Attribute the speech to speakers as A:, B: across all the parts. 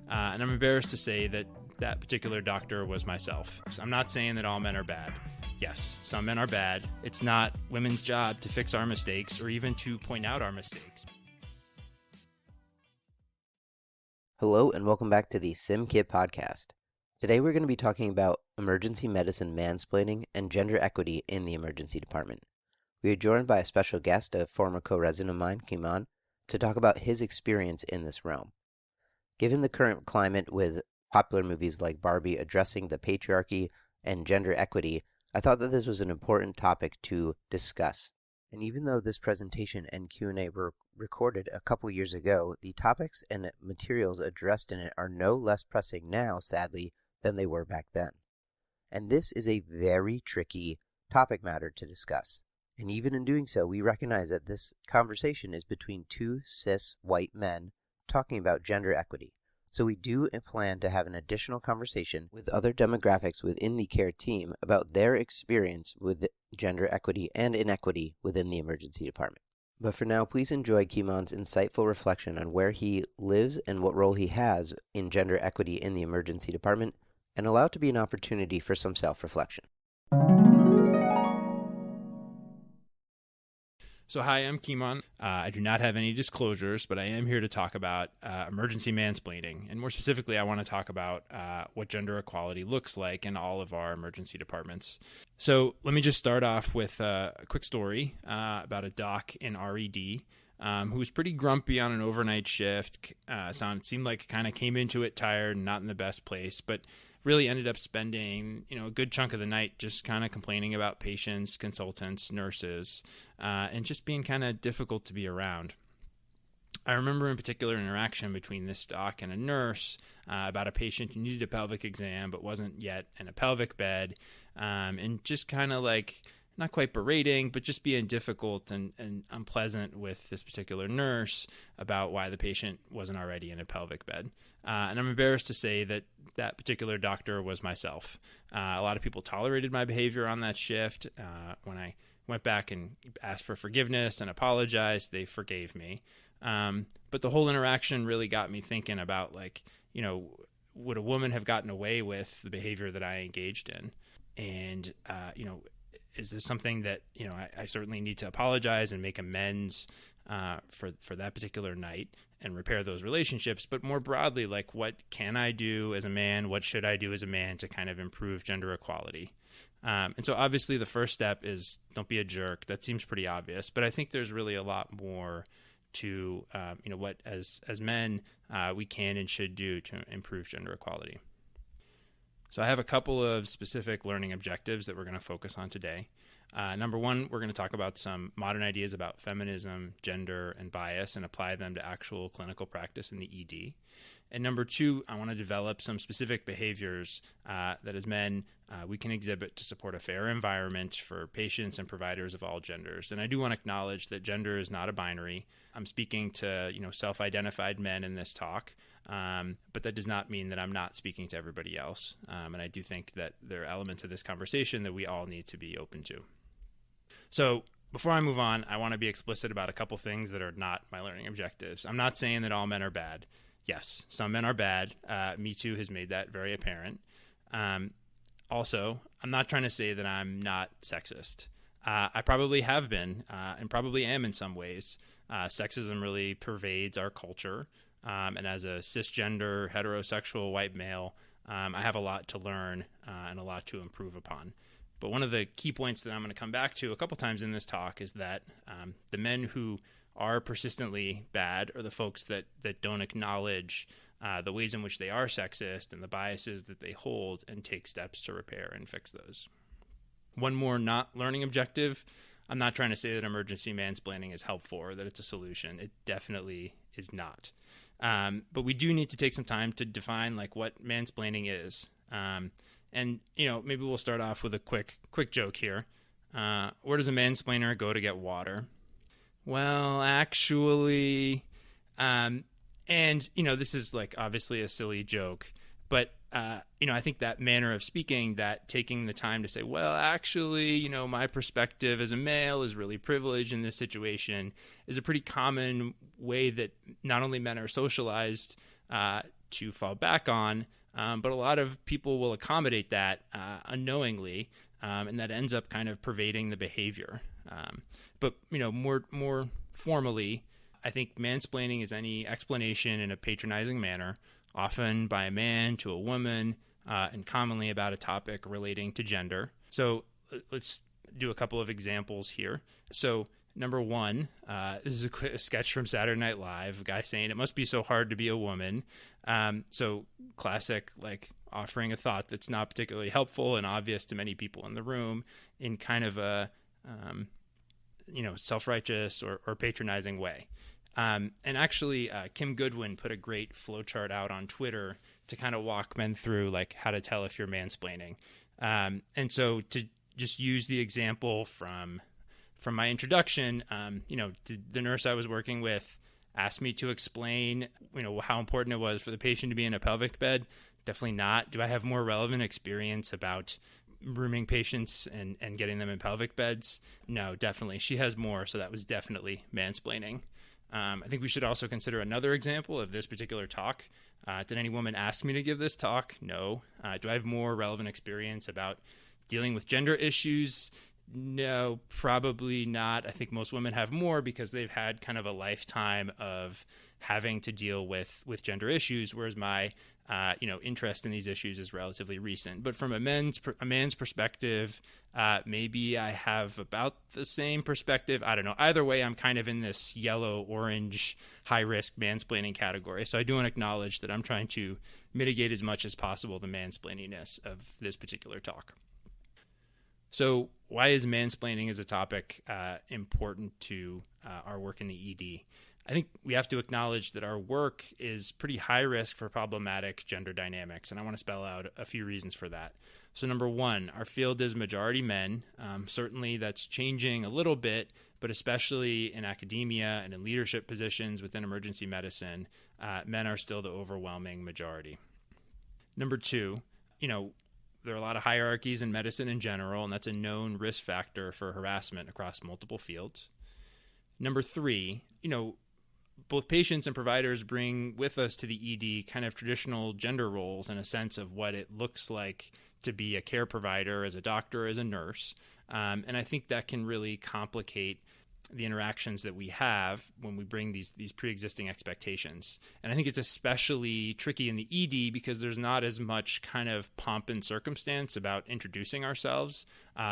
A: And I'm embarrassed to say that that particular doctor was myself. So I'm not saying that all men are bad. Yes, some men are bad. It's not women's job to fix our mistakes or even to point out our mistakes.
B: Hello and welcome back to the SimKit podcast. Today we're going to be talking about emergency medicine mansplaining and gender equity in the emergency department. We are joined by a special guest, a former co-resident of mine, Kimon, to talk about his experience in this realm. Given the current climate with popular movies like Barbie addressing the patriarchy and gender equity, I thought that this was an important topic to discuss. And even though this presentation and Q&A were recorded a couple years ago, the topics and materials addressed in it are no less pressing now, sadly, than they were back then. And this is a very tricky topic matter to discuss. And even in doing so, we recognize that this conversation is between two cis white men talking about gender equity. So we do plan to have an additional conversation with other demographics within the care team about their experience with gender equity and inequity within the emergency department. But for now, please enjoy Kimon's insightful reflection on where he lives and what role he has in gender equity in the emergency department, and allow it to be an opportunity for some self-reflection.
A: So hi, I'm Kimon. I do not have any disclosures, but I am here to talk about emergency mansplaining. And more specifically, I want to talk about what gender equality looks like in all of our emergency departments. So let me just start off with a quick story about a doc in RED who was pretty grumpy on an overnight shift. Seemed like kind of came into it tired and not in the best place, but really ended up spending, a good chunk of the night just kind of complaining about patients, consultants, nurses, and just being kind of difficult to be around. I remember in particular an interaction between this doc and a nurse about a patient who needed a pelvic exam but wasn't yet in a pelvic bed, and just kind of like not quite berating, but just being difficult and unpleasant with this particular nurse about why the patient wasn't already in a pelvic bed. And I'm embarrassed to say that that particular doctor was myself. A lot of people tolerated my behavior on that shift. When I went back and asked for forgiveness and apologized, they forgave me. But the whole interaction really got me thinking about, would a woman have gotten away with the behavior that I engaged in? And, is this something that, I certainly need to apologize and make amends for that particular night and repair those relationships? But more broadly, what can I do as a man? What should I do as a man to kind of improve gender equality? And so obviously the first step is don't be a jerk. That seems pretty obvious, but I think there's really a lot more to, what as men we can and should do to improve gender equality. So I have a couple of specific learning objectives that we're going to focus on today. Number one, we're going to talk about some modern ideas about feminism, gender, and bias and apply them to actual clinical practice in the ED. And number two, I want to develop some specific behaviors that as men we can exhibit to support a fair environment for patients and providers of all genders. And I do want to acknowledge that gender is not a binary. I'm speaking to self-identified men in this talk, but that does not mean that I'm not speaking to everybody else. And I do think that there are elements of this conversation that we all need to be open to. So before I move on, I want to be explicit about a couple things that are not my learning objectives. I'm not saying that all men are bad. Yes, some men are bad. Me Too has made that very apparent. Also, I'm not trying to say that I'm not sexist. I probably have been and probably am in some ways. Sexism really pervades our culture. And as a cisgender, heterosexual white male, I have a lot to learn and a lot to improve upon. But one of the key points that I'm going to come back to a couple times in this talk is that the men who are persistently bad are the folks that don't acknowledge the ways in which they are sexist and the biases that they hold and take steps to repair and fix those. One more not learning objective, I'm not trying to say that emergency mansplaining is helpful or that it's a solution. It definitely is not. But we do need to take some time to define what mansplaining is. And maybe we'll start off with a quick joke here. Where does a mansplainer go to get water? Well, actually, and this is obviously a silly joke, but I think that manner of speaking, that taking the time to say, well, actually, my perspective as a male is really privileged in this situation, is a pretty common way that not only men are socialized to fall back on, but a lot of people will accommodate that unknowingly, and that ends up kind of pervading the behavior. But more formally, I think mansplaining is any explanation in a patronizing manner, often by a man to a woman, and commonly about a topic relating to gender. So let's do a couple of examples here. So number one, this is a sketch from Saturday Night Live, a guy saying, "It must be so hard to be a woman." So classic, like offering a thought that's not particularly helpful and obvious to many people in the room in kind of a, self-righteous or patronizing way. And actually, Kim Goodwin put a great flowchart out on Twitter to kind of walk men through like how to tell if you're mansplaining. And so to just use the example from my introduction, the nurse I was working with asked me to explain, how important it was for the patient to be in a pelvic bed. Definitely not. Do I have more relevant experience about rooming patients and getting them in pelvic beds? No, definitely. She has more, so that was definitely mansplaining. I think we should also consider another example of this particular talk. Did any woman ask me to give this talk? No. Do I have more relevant experience about dealing with gender issues? No, probably not. I think most women have more because they've had kind of a lifetime of having to deal with gender issues, whereas my interest in these issues is relatively recent. But from a man's perspective, maybe I have about the same perspective. I don't know. Either way, I'm kind of in this yellow-orange high-risk mansplaining category. So I do want to acknowledge that I'm trying to mitigate as much as possible the mansplaininess of this particular talk. So why is mansplaining as a topic important to our work in the ED? I think we have to acknowledge that our work is pretty high risk for problematic gender dynamics, and I want to spell out a few reasons for that. So number one, our field is majority men. Certainly that's changing a little bit, but especially in academia and in leadership positions within emergency medicine, men are still the overwhelming majority. Number two, there are a lot of hierarchies in medicine in general, and that's a known risk factor for harassment across multiple fields. Number three, both patients and providers bring with us to the ED kind of traditional gender roles in a sense of what it looks like to be a care provider, as a doctor, as a nurse. And I think that can really complicate the interactions that we have when we bring these pre-existing expectations. And I think it's especially tricky in the ED because there's not as much kind of pomp and circumstance about introducing ourselves.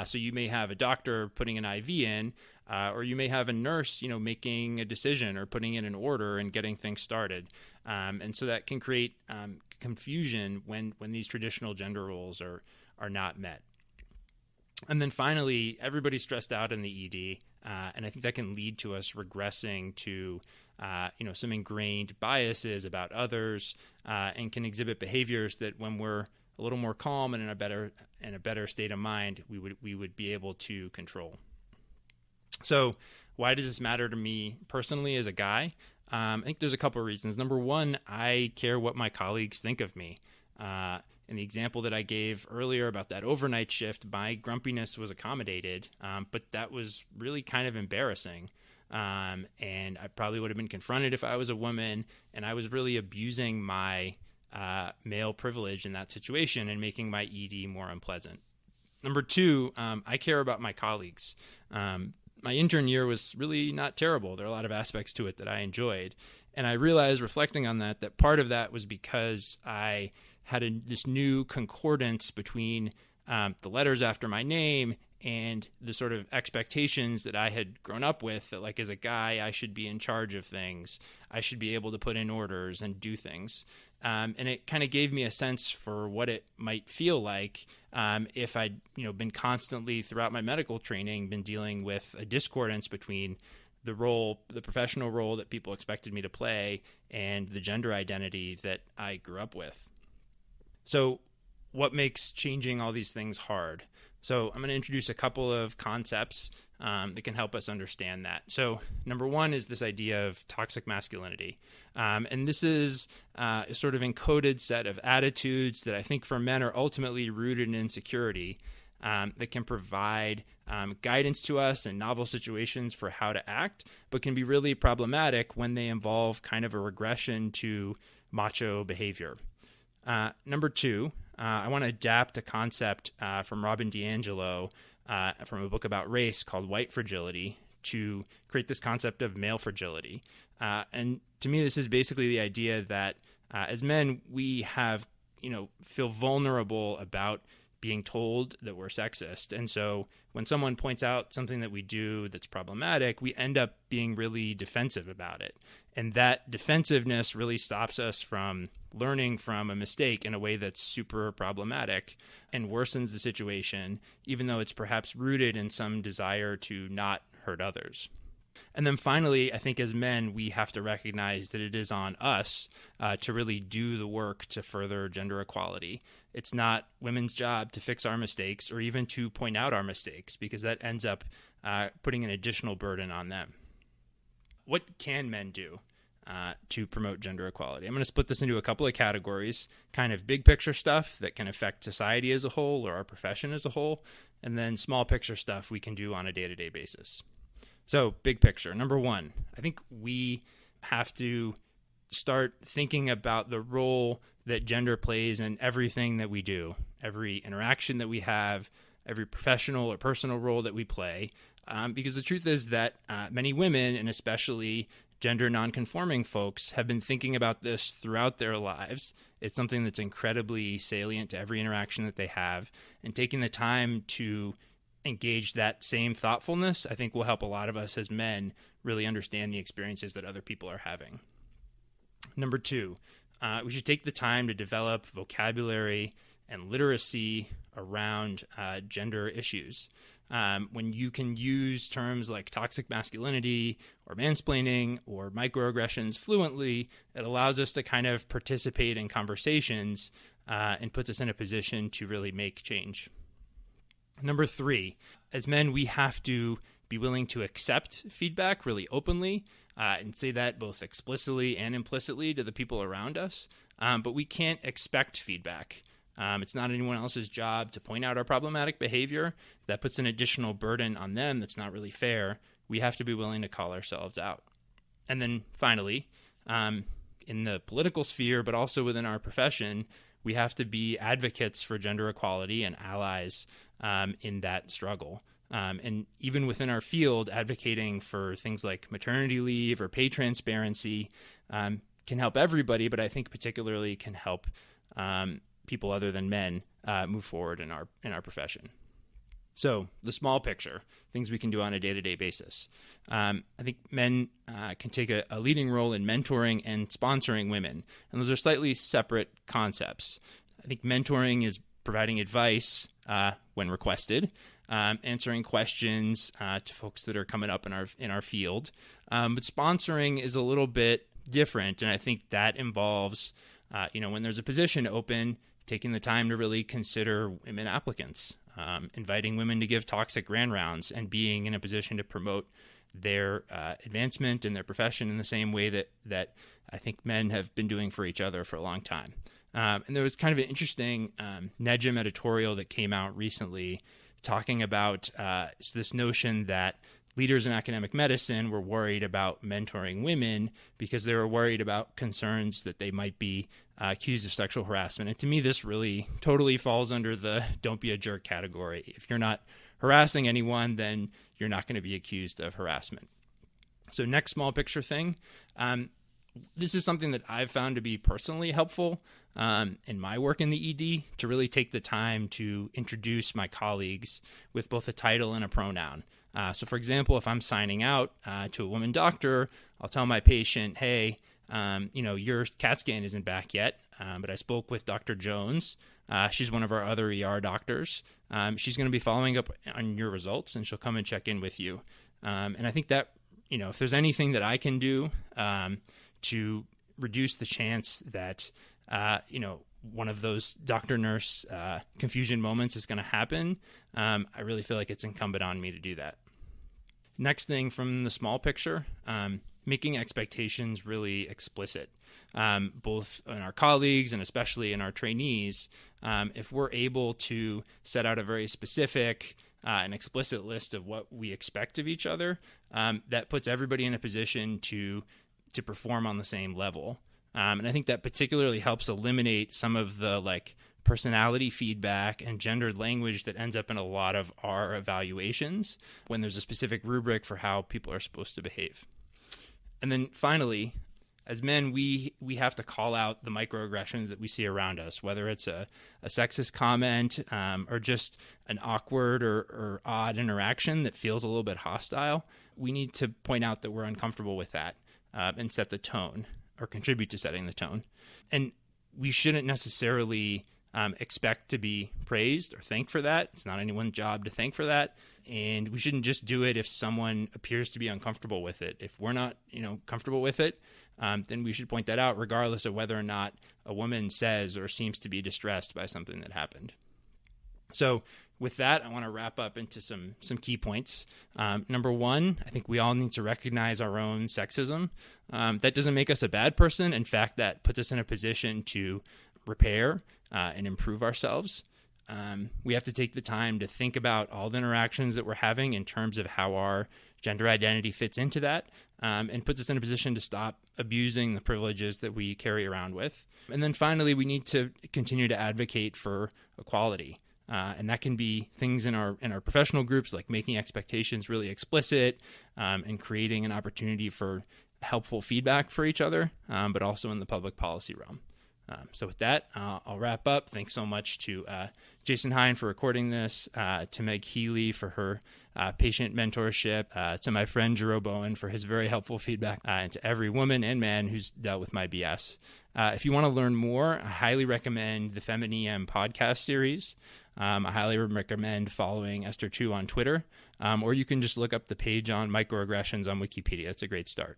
A: So you may have a doctor putting an IV in, or you may have a nurse, making a decision or putting in an order and getting things started. And so that can create confusion when these traditional gender roles are not met. And then finally, everybody's stressed out in the ED, and I think that can lead to us regressing to, some ingrained biases about others, and can exhibit behaviors that, when we're a little more calm and in a better state of mind, we would be able to control. So, why does this matter to me personally as a guy? I think there's a couple of reasons. Number one, I care what my colleagues think of me. In the example that I gave earlier about that overnight shift, my grumpiness was accommodated, but that was really kind of embarrassing. And I probably would have been confronted if I was a woman, and I was really abusing my male privilege in that situation and making my ED more unpleasant. Number two, I care about my colleagues. My intern year was really not terrible. There are a lot of aspects to it that I enjoyed. And I realized, reflecting on that part of that was because I had this new concordance between the letters after my name and the sort of expectations that I had grown up with, that like as a guy, I should be in charge of things. I should be able to put in orders and do things. And it kind of gave me a sense for what it might feel like if I'd been constantly throughout my medical training been dealing with a discordance between the professional role that people expected me to play and the gender identity that I grew up with. So what makes changing all these things hard? So I'm going to introduce a couple of concepts that can help us understand that. So number one is this idea of toxic masculinity. And this is a sort of encoded set of attitudes that I think for men are ultimately rooted in insecurity, that can provide guidance to us in novel situations for how to act, but can be really problematic when they involve kind of a regression to macho behavior. Number two, I want to adapt a concept from Robin DiAngelo from a book about race called White Fragility to create this concept of male fragility. And to me, this is basically the idea that as men, we feel vulnerable about being told that we're sexist. And so when someone points out something that we do that's problematic, we end up being really defensive about it. And that defensiveness really stops us from learning from a mistake in a way that's super problematic and worsens the situation, even though it's perhaps rooted in some desire to not hurt others. And then finally, I think as men, we have to recognize that it is on us to really do the work to further gender equality. It's not women's job to fix our mistakes or even to point out our mistakes, because that ends up putting an additional burden on them. What can men do to promote gender equality? I'm going to split this into a couple of categories, kind of big picture stuff that can affect society as a whole or our profession as a whole, and then small picture stuff we can do on a day-to-day basis. So, big picture. Number one, I think we have to start thinking about the role that gender plays in everything that we do, every interaction that we have, every professional or personal role that we play. Because the truth is that many women, and especially gender nonconforming folks, have been thinking about this throughout their lives. It's something that's incredibly salient to every interaction that they have. And taking the time to engage that same thoughtfulness, I think will help a lot of us as men really understand the experiences that other people are having. Number two, we should take the time to develop vocabulary and literacy around gender issues. When you can use terms like toxic masculinity or mansplaining or microaggressions fluently, it allows us to kind of participate in conversations and puts us in a position to really make change. Number three, as men, we have to be willing to accept feedback really openly and say that both explicitly and implicitly to the people around us. But we can't expect feedback. It's not anyone else's job to point out our problematic behavior. That puts an additional burden on them that's not really fair. We have to be willing to call ourselves out. And then finally, in the political sphere, but also within our profession, we have to be advocates for gender equality and allies in that struggle. And even within our field, advocating for things like maternity leave or pay transparency can help everybody, but I think particularly can help people other than men move forward in our profession. So the small picture, things we can do on a day-to-day basis. I think men can take a leading role in mentoring and sponsoring women, and those are slightly separate concepts. I think mentoring is providing advice when requested, answering questions to folks that are coming up in our field. But sponsoring is a little bit different, and I think that involves, when there's a position open, taking the time to really consider women applicants, inviting women to give talks at grand rounds, and being in a position to promote their advancement in their profession in the same way that I think men have been doing for each other for a long time. And there was kind of an interesting NEJM editorial that came out recently talking about this notion that leaders in academic medicine were worried about mentoring women because they were worried about concerns that they might be accused of sexual harassment. And to me, this really totally falls under the don't be a jerk category. If you're not harassing anyone, then you're not going to be accused of harassment. So next small picture thing, this is something that I've found to be personally helpful in my work in the ED, to really take the time to introduce my colleagues with both a title and a pronoun. So for example, if I'm signing out to a woman doctor, I'll tell my patient, hey, your CAT scan isn't back yet, but I spoke with Dr. Jones. She's one of our other ER doctors. She's going to be following up on your results, and she'll come and check in with you. And I think that, if there's anything that I can do to reduce the chance that, one of those doctor-nurse confusion moments is going to happen, I really feel like it's incumbent on me to do that. Next thing from the small picture, making expectations really explicit, both in our colleagues and especially in our trainees. If we're able to set out a very specific and explicit list of what we expect of each other, that puts everybody in a position to perform on the same level. And I think that particularly helps eliminate some of the like personality feedback and gendered language that ends up in a lot of our evaluations when there's a specific rubric for how people are supposed to behave. And then finally, as men, we have to call out the microaggressions that we see around us, whether it's a sexist comment or just an awkward or odd interaction that feels a little bit hostile. We need to point out that we're uncomfortable with that and set the tone or contribute to setting the tone. And we shouldn't necessarily expect to be praised or thanked for that. It's not anyone's job to thank for that. And we shouldn't just do it if someone appears to be uncomfortable with it. If we're not, comfortable with it, then we should point that out regardless of whether or not a woman says or seems to be distressed by something that happened. So with that, I want to wrap up into some key points. Number one, I think we all need to recognize our own sexism. That doesn't make us a bad person. In fact, that puts us in a position to repair and improve ourselves. We have to take the time to think about all the interactions that we're having in terms of how our gender identity fits into that, and puts us in a position to stop abusing the privileges that we carry around with. And then finally, we need to continue to advocate for equality. And that can be things in our professional groups, like making expectations really explicit, and creating an opportunity for helpful feedback for each other, but also in the public policy realm. So with that, I'll wrap up. Thanks so much to Jason Hine for recording this, to Meg Healy for her patient mentorship, to my friend Jerome Bowen for his very helpful feedback, and to every woman and man who's dealt with my BS. If you want to learn more, I highly recommend the Feminine podcast series. I highly recommend following Esther Chu on Twitter, or you can just look up the page on microaggressions on Wikipedia. That's a great start.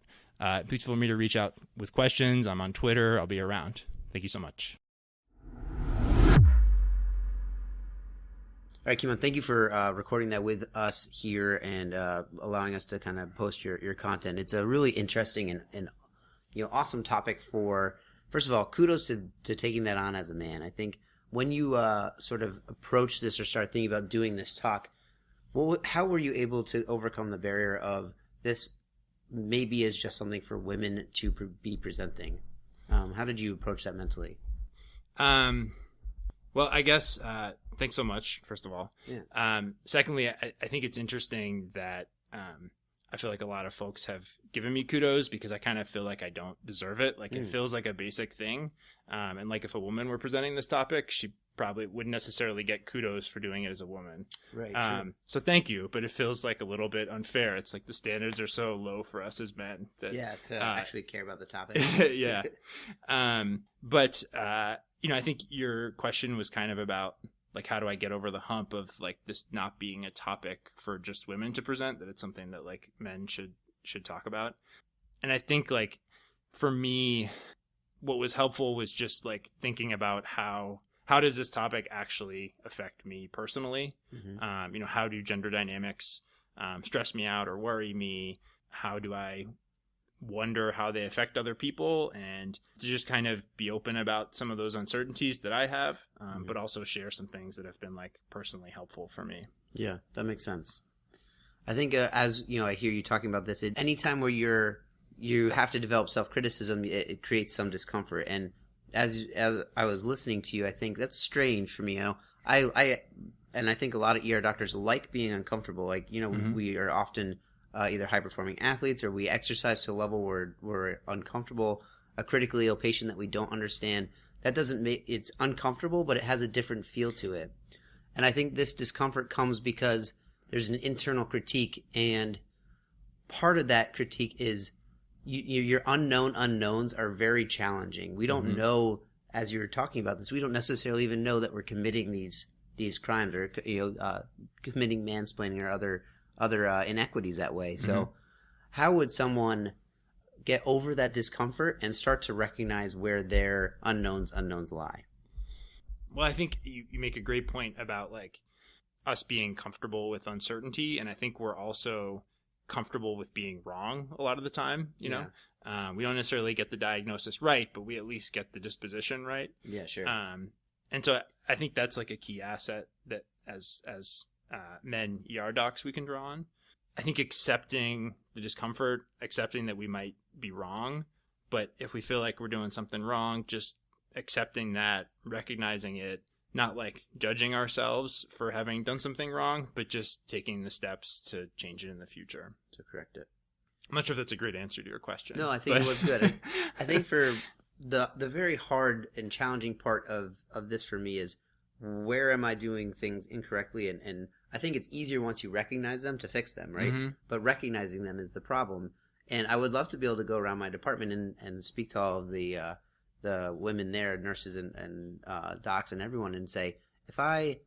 A: Please feel free to reach out with questions. I'm on Twitter. I'll be around. Thank you so much.
B: All right, Kimon, thank you for recording that with us here and allowing us to kind of post your content. It's a really interesting and awesome topic for, first of all, kudos to taking that on as a man. I think when you sort of approach this or start thinking about doing this talk, how were you able to overcome the barrier of this maybe is just something for women to be presenting? How did you approach that mentally?
A: Well, I guess, thanks so much, first of all.
B: Yeah.
A: Secondly, I think it's interesting that I feel like a lot of folks have given me kudos because I kind of feel like I don't deserve it. Like, it feels like a basic thing. And like if a woman were presenting this topic, she probably wouldn't necessarily get kudos for doing it as a woman.
B: Right.
A: So thank you, but it feels like a little bit unfair. It's like the standards are so low for us as men that
B: to actually care about the topic.
A: Yeah. But I think your question was kind of about like, how do I get over the hump of like this not being a topic for just women to present, that it's something that like men should talk about. And I think like for me, what was helpful was just like thinking about how does this topic actually affect me personally? Mm-hmm. How do gender dynamics stress me out or worry me? How do I wonder how they affect other people, and to just kind of be open about some of those uncertainties that I have, but also share some things that have been like personally helpful for me.
B: Yeah, that makes sense. I think as I hear you talking about this, anytime where you have to develop self-criticism, it creates some discomfort. And as I was listening to you, I think that's strange for me. I think a lot of ER doctors like being uncomfortable. Like, mm-hmm. we are often either high-performing athletes, or we exercise to a level where we're uncomfortable. A critically ill patient that we don't understand, that doesn't make it's uncomfortable, but it has a different feel to it. And I think this discomfort comes because there's an internal critique, and part of that critique is your unknown unknowns are very challenging. We don't mm-hmm. know, as you're talking about this, we don't necessarily even know that we're committing these crimes, or committing mansplaining or other inequities that way. So mm-hmm. how would someone get over that discomfort and start to recognize where their unknowns lie?
A: Well, I think you make a great point about like us being comfortable with uncertainty. And I think we're also comfortable with being wrong a lot of the time. We don't necessarily get the diagnosis right, but we at least get the disposition right.
B: Yeah, sure.
A: And so I think that's like a key asset that as men ER docs we can draw on. I think accepting the discomfort, accepting that we might be wrong, But if we feel like we're doing something wrong, just accepting that, recognizing it, not like judging ourselves for having done something wrong, but just taking the steps to change it in the future.
B: To correct it.
A: I'm not sure if that's a great answer to your question.
B: No, I think it was good. I think for the very hard and challenging part of this for me is, where am I doing things incorrectly? And I think it's easier once you recognize them to fix them, right?
A: Mm-hmm.
B: But recognizing them is the problem. And I would love to be able to go around my department and speak to all of the women there, nurses and docs and everyone, and say, if I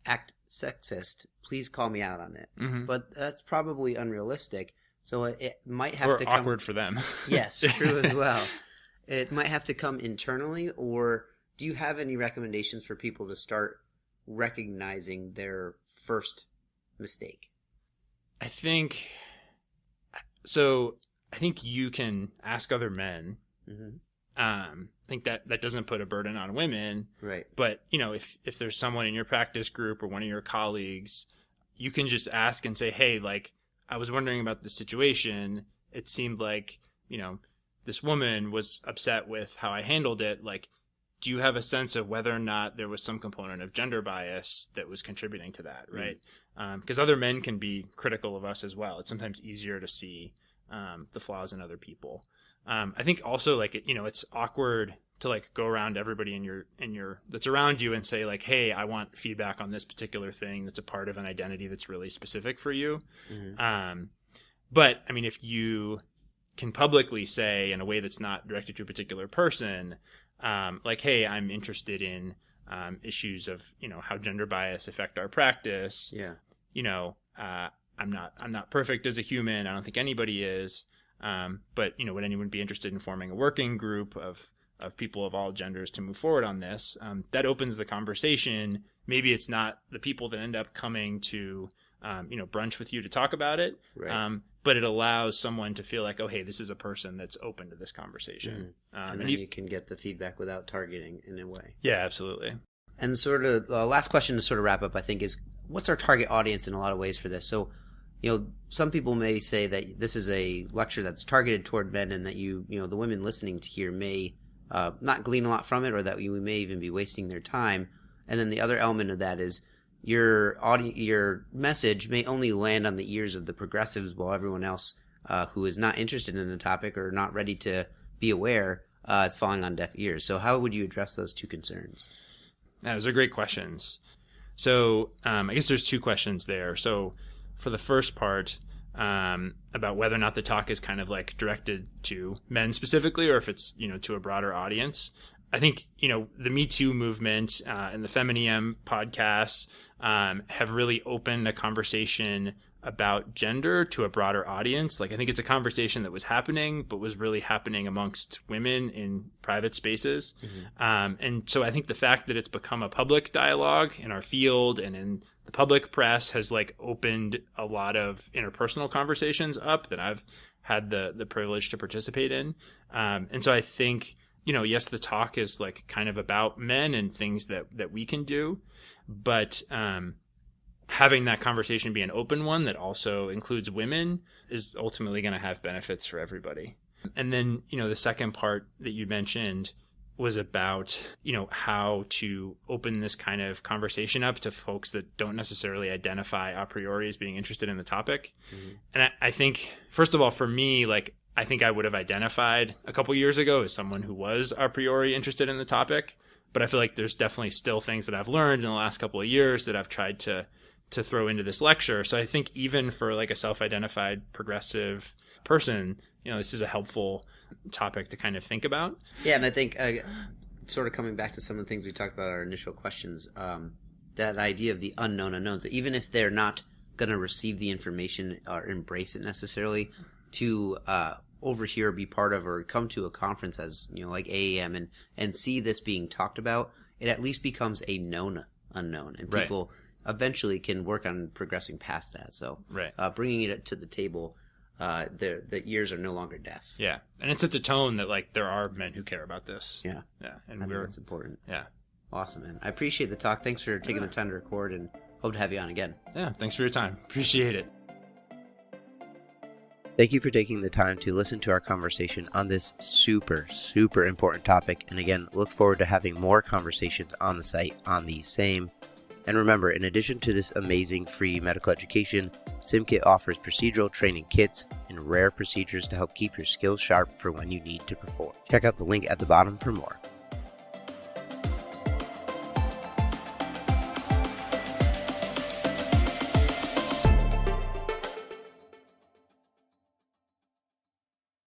B: act sexist, please call me out on it.
A: Mm-hmm.
B: But that's probably unrealistic. So it might have
A: or
B: to come...
A: awkward for them.
B: Yes, true as well. It might have to come internally, or do you have any recommendations for people to start recognizing their first mistake?
A: I think you can ask other men.
B: Mm-hmm.
A: I think that doesn't put a burden on women.
B: Right.
A: But, if there's someone in your practice group or one of your colleagues, you can just ask and say, hey, like, I was wondering about the situation. It seemed like, this woman was upset with how I handled it. Like, do you have a sense of whether or not there was some component of gender bias that was contributing to that, right? Because other men can be critical of us as well. It's sometimes easier to see the flaws in other people. I think also, like, it's awkward to like go around everybody in your that's around you and say like, hey, I want feedback on this particular thing that's a part of an identity that's really specific for you. Mm-hmm. But I mean, if you can publicly say in a way that's not directed to a particular person, like, hey, I'm interested in issues of how gender bias affect our practice.
B: Yeah.
A: I'm not perfect as a human. I don't think anybody is. But would anyone be interested in forming a working group of people of all genders to move forward on this? That opens the conversation. Maybe it's not the people that end up coming to brunch with you to talk about it.
B: Right.
A: But it allows someone to feel like, oh, hey, this is a person that's open to this conversation.
B: Mm-hmm. And then you can get the feedback without targeting in a way.
A: Yeah, absolutely.
B: And sort of the last question to sort of wrap up, I think, is what's our target audience in a lot of ways for this? So, some people may say that this is a lecture that's targeted toward men, and that the women listening to here may not glean a lot from it, or that we may even be wasting their time. And then the other element of that is your message may only land on the ears of the progressives, while everyone else who is not interested in the topic or not ready to be aware is falling on deaf ears. So how would you address those two concerns?
A: Those are great questions. So I guess there's two questions there. So for the first part, about whether or not the talk is kind of like directed to men specifically, or if it's to a broader audience, I think the Me Too movement and the Feminem podcasts have really opened a conversation about gender to a broader audience. Like, I think it's a conversation that was happening, but was really happening amongst women in private spaces. Mm-hmm. And so I think the fact that it's become a public dialogue in our field and in the public press has like opened a lot of interpersonal conversations up that I've had the privilege to participate in. And so I think, yes, the talk is like kind of about men and things that we can do, but having that conversation be an open one that also includes women is ultimately going to have benefits for everybody. And then, the second part that you mentioned was about, how to open this kind of conversation up to folks that don't necessarily identify a priori as being interested in the topic. Mm-hmm. And I think, first of all, for me, like, I think I would have identified a couple years ago as someone who was a priori interested in the topic, but I feel like there's definitely still things that I've learned in the last couple of years that I've tried to throw into this lecture. So I think even for like a self-identified progressive person, this is a helpful topic to kind of think about.
B: Yeah, and I think sort of coming back to some of the things we talked about in our initial questions, that idea of the unknown unknowns, that even if they're not going to receive the information or embrace it necessarily, to overhear, be part of, or come to a conference as, like AAM and see this being talked about, it at least becomes a known unknown. And people eventually can work on progressing past that. So bringing it to the table, the ears are no longer deaf.
A: Yeah. And it sets a tone that like there are men who care about this.
B: Yeah.
A: Yeah.
B: And I think that's important.
A: Yeah.
B: Awesome, man. I appreciate the talk. Thanks for taking the time to record, and hope to have you on again.
A: Yeah. Thanks for your time. Appreciate it.
B: Thank you for taking the time to listen to our conversation on this super important topic. And again, look forward to having more conversations on the site on these same. And remember, in addition to this amazing free medical education, SimKit offers procedural training kits and rare procedures to help keep your skills sharp for when you need to perform. Check out the link at the bottom for more.